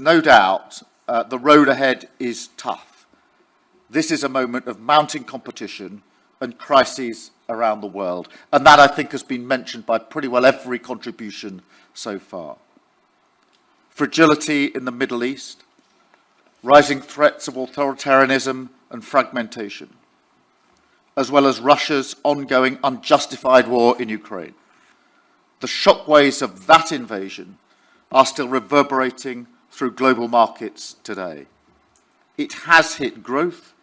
No doubt, the road ahead is tough. This is a moment of mounting competition and crises around the world, and that, I think, has been mentioned by pretty well every contribution so far. Fragility in the Middle East, rising threats of authoritarianism and fragmentation, as well as Russia's ongoing unjustified war in Ukraine. The shockwaves of that invasion are still reverberating through global markets today. It has hit growth,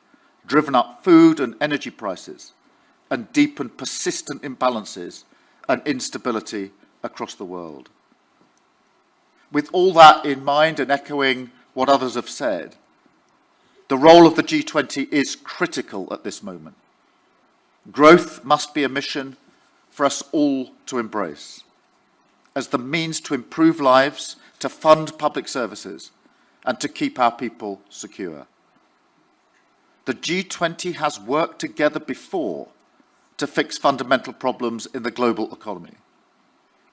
driven up food and energy prices, and deepened persistent imbalances and instability across the world. With all that in mind, and echoing what others have said, the role of the G20 is critical at this moment. Growth must be a mission for us all to embrace, as the means to improve lives, to fund public services, and to keep our people secure. The G20 has worked together before to fix fundamental problems in the global economy.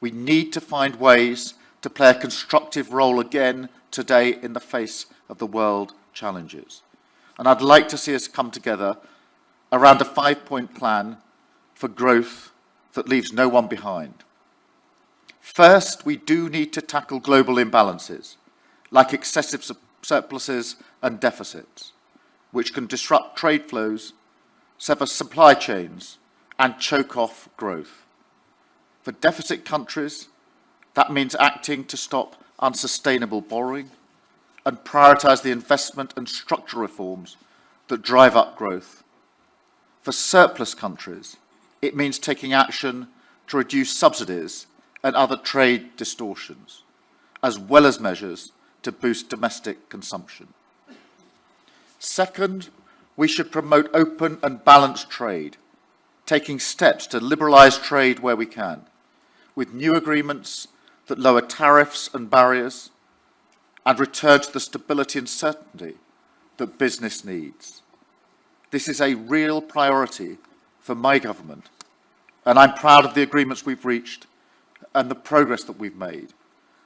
We need to find ways to play a constructive role again today in the face of the world challenges. And I'd like to see us come together around a 5-point plan for growth that leaves no one behind. First, we do need to tackle global imbalances, like excessive surpluses and deficits, which can disrupt trade flows, sever supply chains, and choke off growth. For deficit countries, that means acting to stop unsustainable borrowing and prioritise the investment and structural reforms that drive up growth. For surplus countries, it means taking action to reduce subsidies and other trade distortions, as well as measures to boost domestic consumption. Second, we should promote open and balanced trade, taking steps to liberalise trade where we can, with new agreements that lower tariffs and barriers and return to the stability and certainty that business needs. This is a real priority for my government, and I'm proud of the agreements we've reached and the progress that we've made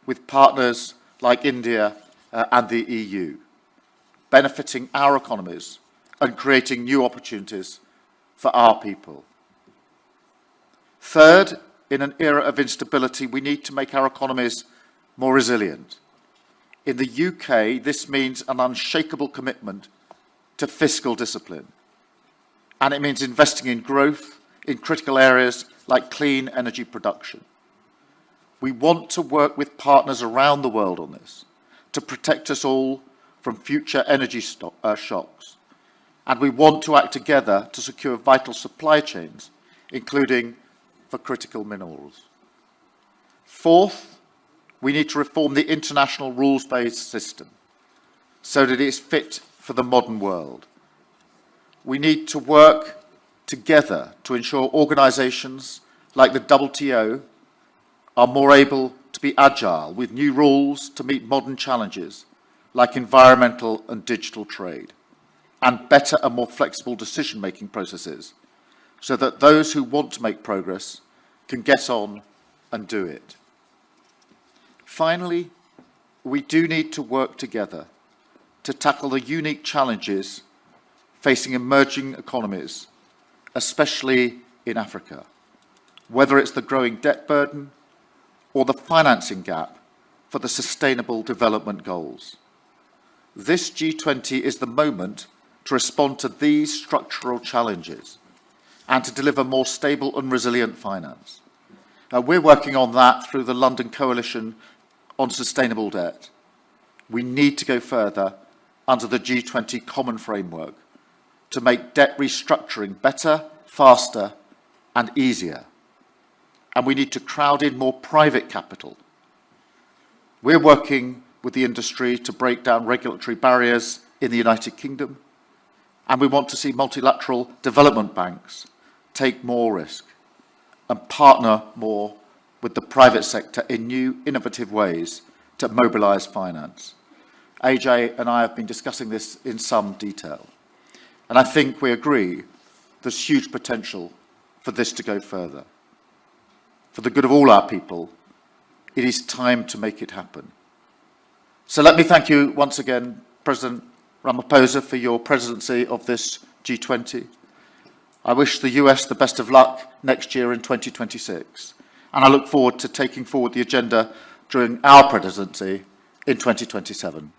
with partners like India and the EU, benefiting our economies and creating new opportunities for our people. Third, in an era of instability, we need to make our economies more resilient. In the UK, this means an unshakable commitment to fiscal discipline, and it means investing in growth in critical areas like clean energy production. We want to work with partners around the world on this to protect us all from future energy shocks, and we want to act together to secure vital supply chains, including for critical minerals. Fourth, we need to reform the international rules-based system so that it is fit for the modern world. We need to work together to ensure organisations like the WTO are more able to be agile with new rules to meet modern challenges like environmental and digital trade, and better and more flexible decision-making processes so that those who want to make progress can get on and do it. Finally, we do need to work together to tackle the unique challenges facing emerging economies, especially in Africa, whether it's the growing debt burden or the financing gap for the Sustainable Development Goals. This G20 is the moment to respond to these structural challenges and to deliver more stable and resilient finance. We're working on that through the London Coalition on Sustainable Debt. We need to go further under the G20 Common Framework to make debt restructuring better, faster, and easier. And we need to crowd in more private capital. We're working with the industry to break down regulatory barriers in the United Kingdom, and we want to see multilateral development banks take more risk and partner more with the private sector in new, innovative ways to mobilise finance. AJ and I have been discussing this in some detail, and I think we agree there's huge potential for this to go further. For the good of all our people, it is time to make it happen. So let me thank you once again, President Ramaphosa, for your presidency of this G20. I wish the US the best of luck next year in 2026, and I look forward to taking forward the agenda during our presidency in 2027.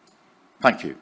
Thank you.